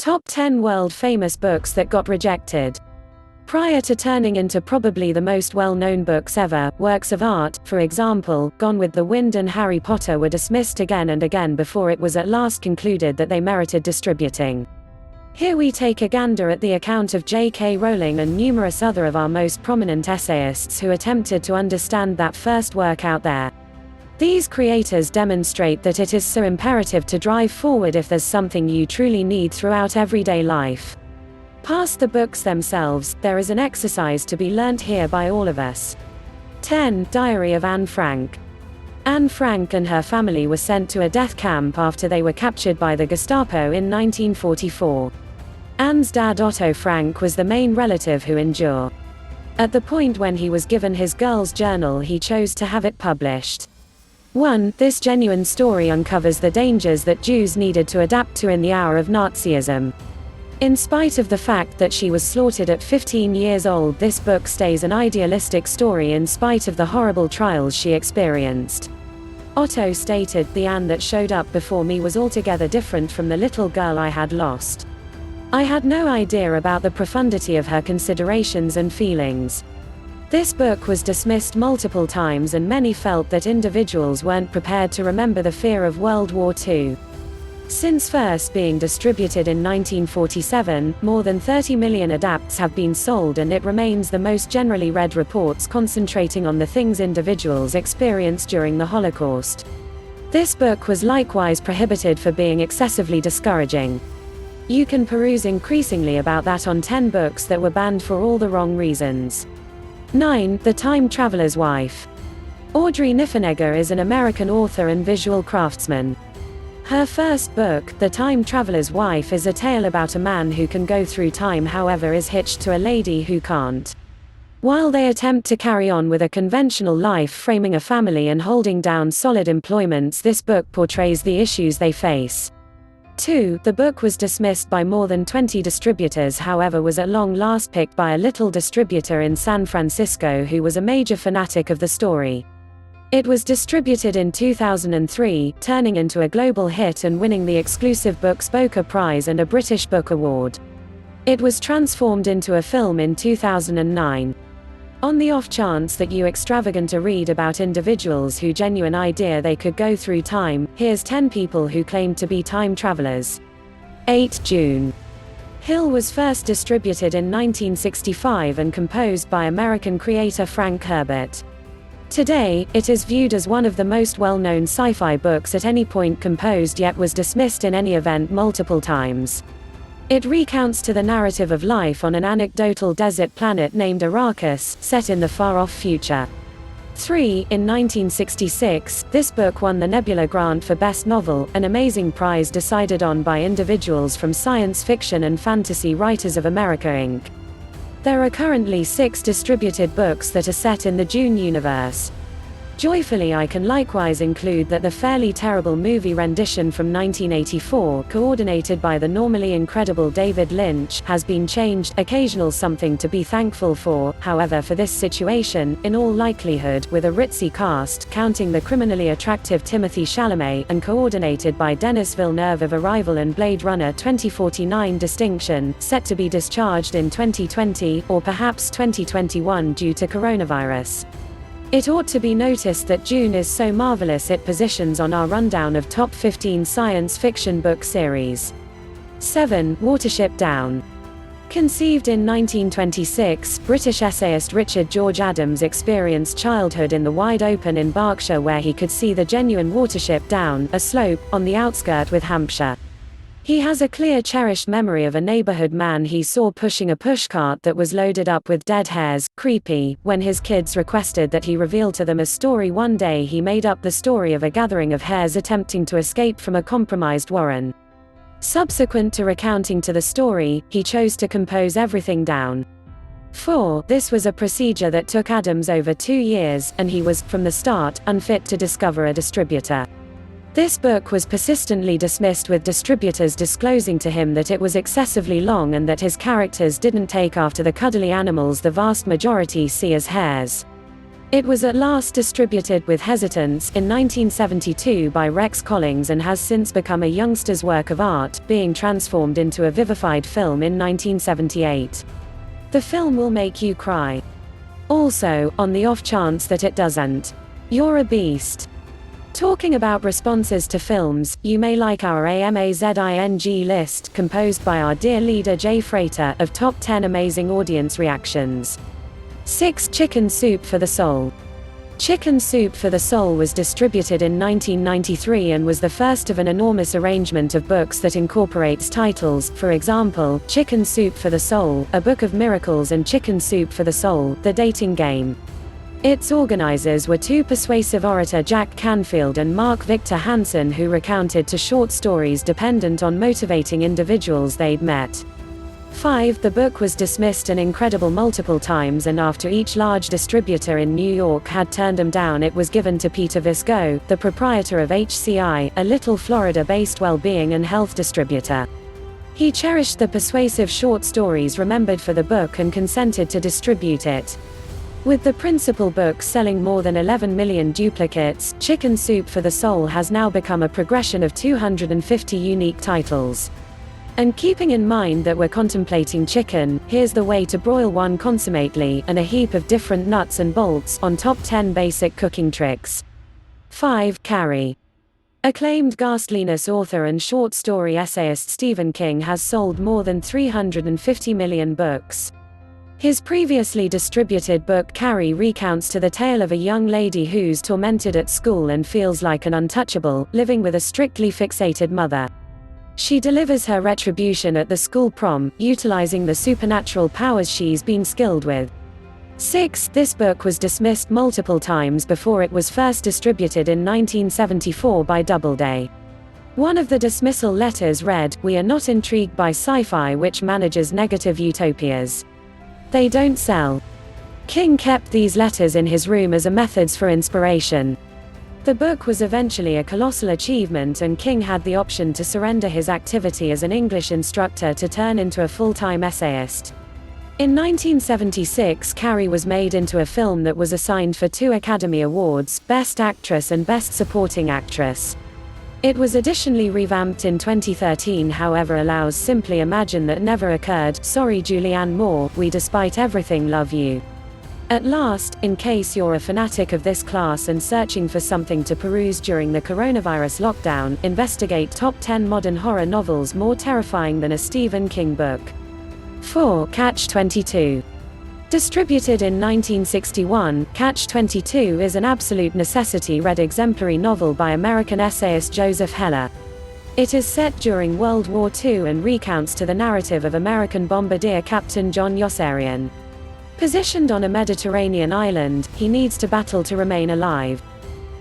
Top 10 world-famous books that got rejected. Prior to turning into probably the most well-known books ever, works of art, for example, Gone with the Wind and Harry Potter were dismissed again and again before it was at last concluded that they merited distributing. Here we take a gander at the account of J.K. Rowling and numerous other of our most prominent essayists who attempted to understand that first work out there. These creators demonstrate that it is so imperative to drive forward if there's something you truly need throughout everyday life. Past the books themselves, there is an exercise to be learnt here by all of us. 10. Diary of Anne Frank. Anne Frank and her family were sent to a death camp after they were captured by the Gestapo in 1944. Anne's dad Otto Frank was the main relative who endured. At the point when he was given his girl's journal, he chose to have it published. 1. This genuine story uncovers the dangers that Jews needed to adapt to in the hour of Nazism. In spite of the fact that she was slaughtered at 15 years old, this book stays an idealistic story in spite of the horrible trials she experienced. Otto stated, "The Anne that showed up before me was altogether different from the little girl I had lost. I had no idea about the profundity of her considerations and feelings." This book was dismissed multiple times and many felt that individuals weren't prepared to remember the fear of World War II. Since first being distributed in 1947, more than 30 million adapts have been sold, and it remains the most generally read reports concentrating on the things individuals experienced during the Holocaust. This book was likewise prohibited for being excessively discouraging. You can peruse increasingly about that on 10 books that were banned for all the wrong reasons. 9. The Time Traveler's Wife. Audrey Niffenegger is an American author and visual craftsman. Her first book, The Time Traveler's Wife, is a tale about a man who can go through time, however is hitched to a lady who can't. While they attempt to carry on with a conventional life, framing a family and holding down solid employments, this book portrays the issues they face. 2. The book was dismissed by more than 20 distributors, however was at long last picked by a little distributor in San Francisco who was a major fanatic of the story. It was distributed in 2003, turning into a global hit and winning the exclusive Books Booker Prize and a British Book Award. It was transformed into a film in 2009. On the off chance that you extravagant to read about individuals who genuine idea they could go through time, here's 10 people who claimed to be time travelers. 8. June. Hill was first distributed in 1965 and composed by American creator Frank Herbert. Today, it is viewed as one of the most well-known sci-fi books at any point composed, yet was dismissed in any event multiple times. It recounts the narrative of life on an anecdotal desert planet named Arrakis, set in the far-off future. 3. In 1966, this book won the Nebula Grant for Best Novel, an amazing prize decided on by individuals from Science Fiction and Fantasy Writers of America, Inc. There are currently 6 distributed books that are set in the Dune universe. Joyfully, I can likewise include that the fairly terrible movie rendition from 1984, coordinated by the normally incredible David Lynch, has been changed. Occasional something to be thankful for, however, for this situation, in all likelihood, with a ritzy cast, counting the criminally attractive Timothée Chalamet, and coordinated by Denis Villeneuve of Arrival and Blade Runner 2049 distinction, set to be discharged in 2020, or perhaps 2021 due to coronavirus. It ought to be noticed that Dune is so marvelous it positions on our rundown of top 15 science fiction book series. 7. Watership Down. Conceived in 1926, British essayist Richard George Adams experienced childhood in the wide open in Berkshire, where he could see the genuine Watership Down, a slope, on the outskirt with Hampshire. He has a clear cherished memory of a neighborhood man he saw pushing a pushcart that was loaded up with dead hares. Creepy. When his kids requested that he reveal to them a story one day, he made up the story of a gathering of hares attempting to escape from a compromised warren. Subsequent to recounting to the story, he chose to compose everything down. 4. This was a procedure that took Adams over 2 years, and he was, from the start, unfit to discover a distributor. This book was persistently dismissed, with distributors disclosing to him that it was excessively long and that his characters didn't take after the cuddly animals the vast majority see as hares. It was at last distributed with hesitance in 1972 by Rex Collings and has since become a youngster's work of art, being transformed into a vivified film in 1978. The film will make you cry. Also, on the off chance that it doesn't, you're a beast. Talking about responses to films, you may like our AMAZING list, composed by our dear leader Jay Frater, of top 10 amazing audience reactions. 6. Chicken Soup for the Soul. Chicken Soup for the Soul was distributed in 1993 and was the first of an enormous arrangement of books that incorporates titles, for example, Chicken Soup for the Soul, A Book of Miracles, and Chicken Soup for the Soul, The Dating Game. Its organizers were two persuasive orator Jack Canfield and Mark Victor Hansen, who recounted two short stories dependent on motivating individuals they'd met. 5. The book was dismissed an incredible multiple times, and after each large distributor in New York had turned them down, it was given to Peter Visco, the proprietor of HCI, a little Florida-based well-being and health distributor. He cherished the persuasive short stories remembered for the book and consented to distribute it. With the principal book selling more than 11 million duplicates, Chicken Soup for the Soul has now become a progression of 250 unique titles. And keeping in mind that we're contemplating chicken, here's the way to broil one consummately, and a heap of different nuts and bolts, on top 10 basic cooking tricks. 5. Carrie. Acclaimed ghastliness author and short story essayist Stephen King has sold more than 350 million books. His previously distributed book Carrie recounts the tale of a young lady who's tormented at school and feels like an untouchable, living with a strictly fixated mother. She delivers her retribution at the school prom, utilizing the supernatural powers she's been skilled with. 6. This book was dismissed multiple times before it was first distributed in 1974 by Doubleday. One of the dismissal letters read, "We are not intrigued by sci-fi which manages negative utopias. They don't sell." King kept these letters in his room as a methods for inspiration. The book was eventually a colossal achievement, and King had the option to surrender his activity as an English instructor to turn into a full-time essayist. In 1976, Carrie was made into a film that was assigned for 2 Academy Awards, Best Actress and Best Supporting Actress. It was additionally revamped in 2013, however allows Simply Imagine That Never Occurred, Sorry Julianne Moore, We Despite Everything Love You. At last, in case you're a fanatic of this class and searching for something to peruse during the coronavirus lockdown, investigate top 10 modern horror novels more terrifying than a Stephen King book. 4. Catch-22. Distributed in 1961, Catch-22 is an absolute necessity-read exemplary novel by American essayist Joseph Heller. It is set during World War II and recounts the narrative of American bombardier Captain John Yossarian. Positioned on a Mediterranean island, he needs to battle to remain alive.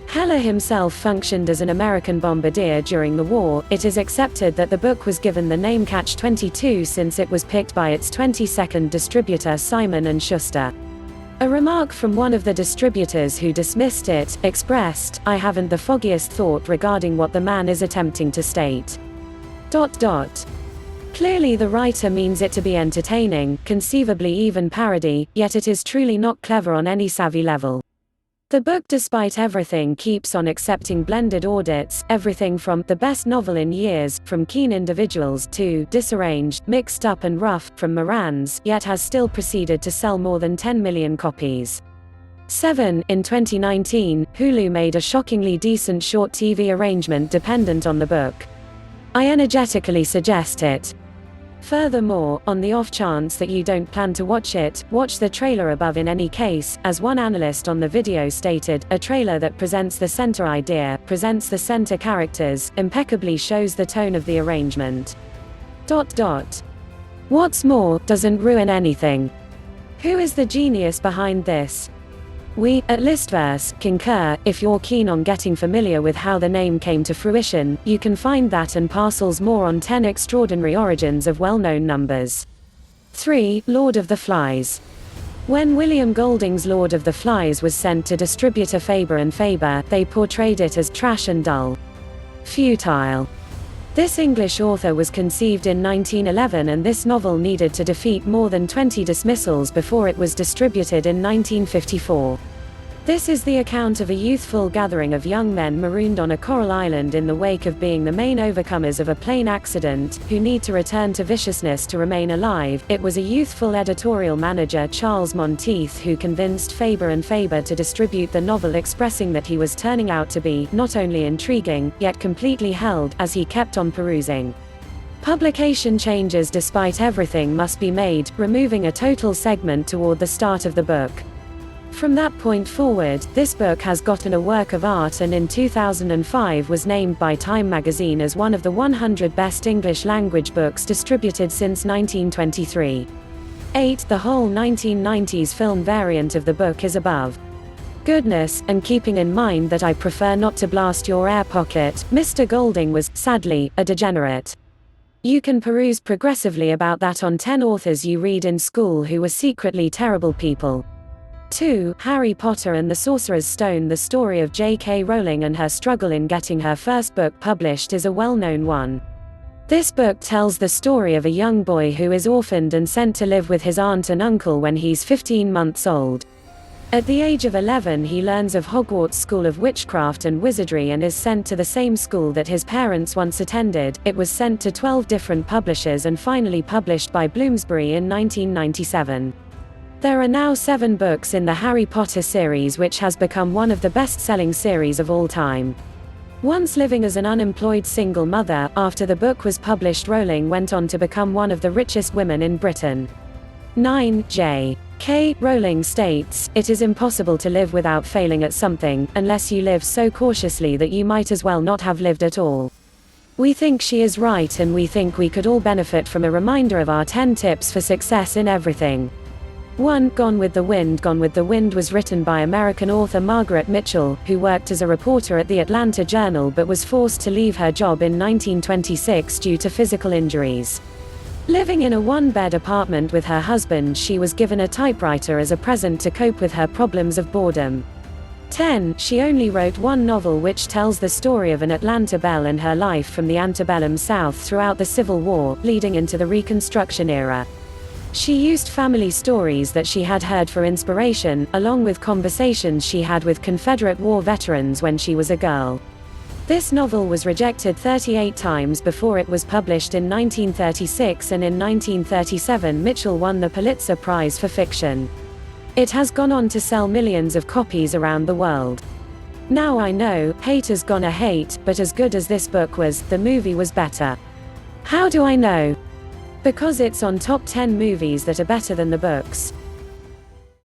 Heller himself functioned as an American bombardier during the war. It is accepted that the book was given the name Catch-22 since it was picked by its 22nd distributor Simon & Schuster. A remark from one of the distributors who dismissed it expressed, "I haven't the foggiest thought regarding what the man is attempting to state." Clearly the writer means it to be entertaining, conceivably even parody, yet it is truly not clever on any savvy level. The book Despite Everything keeps on accepting blended audits, everything from the best novel in years, from Keen Individuals, to disarranged, mixed up and rough, from Moran's, yet has still proceeded to sell more than 10 million copies. 7. In 2019, Hulu made a shockingly decent short TV arrangement dependent on the book. I energetically suggest it. Furthermore, on the off chance that you don't plan to watch it, watch the trailer above in any case. As one analyst on the video stated, a trailer that presents the center idea, presents the center characters, impeccably shows the tone of the arrangement. What's more, doesn't ruin anything. Who is the genius behind this? We, at Listverse, concur. If you're keen on getting familiar with how the name came to fruition, you can find that and parcels more on 10 extraordinary origins of well-known numbers. 3. Lord of the Flies. When William Golding's Lord of the Flies was sent to distributor Faber & Faber, they portrayed it as trash and dull. Futile. This English author was conceived in 1911, and this novel needed to defeat more than 20 dismissals before it was distributed in 1954. This is the account of a youthful gathering of young men marooned on a coral island in the wake of being the main overcomers of a plane accident, who need to return to viciousness to remain alive. It was a youthful editorial manager, Charles Monteith, who convinced Faber and Faber to distribute the novel, expressing that he was turning out to be not only intriguing, yet completely held, as he kept on perusing. Publication changes despite everything must be made, removing a total segment toward the start of the book. From that point forward, this book has gotten a work of art, and in 2005 was named by Time magazine as one of the 100 best English language books distributed since 1923. 8. The whole 1990s film variant of the book is above. Goodness, and keeping in mind that I prefer not to blast your air pocket, Mr. Golding was, sadly, a degenerate. You can peruse progressively about that on 10 authors you read in school who were secretly terrible people. 2. Harry Potter and the Sorcerer's Stone. The story of J.K. Rowling and her struggle in getting her first book published is a well-known one. This book tells the story of a young boy who is orphaned and sent to live with his aunt and uncle when he's 15 months old. At the age of 11 he learns of Hogwarts School of Witchcraft and Wizardry and is sent to the same school that his parents once attended. It was sent to 12 different publishers and finally published by Bloomsbury in 1997. There are now 7 books in the Harry Potter series, which has become one of the best-selling series of all time. Once living as an unemployed single mother, after the book was published, Rowling went on to become one of the richest women in Britain. 9. J.K. Rowling states, "It is impossible to live without failing at something, unless you live so cautiously that you might as well not have lived at all." We think she is right, and we think we could all benefit from a reminder of our 10 tips for success in everything. 1. Gone with the Wind. Gone with the Wind was written by American author Margaret Mitchell, who worked as a reporter at the Atlanta Journal but was forced to leave her job in 1926 due to physical injuries. Living in a one-bed apartment with her husband, she was given a typewriter as a present to cope with her problems of boredom. 10. She only wrote one novel, which tells the story of an Atlanta belle and her life from the antebellum South throughout the Civil War, leading into the Reconstruction era. She used family stories that she had heard for inspiration, along with conversations she had with Confederate war veterans when she was a girl. This novel was rejected 38 times before it was published in 1936, and in 1937 Mitchell won the Pulitzer Prize for fiction. It has gone on to sell millions of copies around the world. Now I know, haters gonna hate, but as good as this book was, the movie was better. How do I know? Because it's on top 10 movies that are better than the books.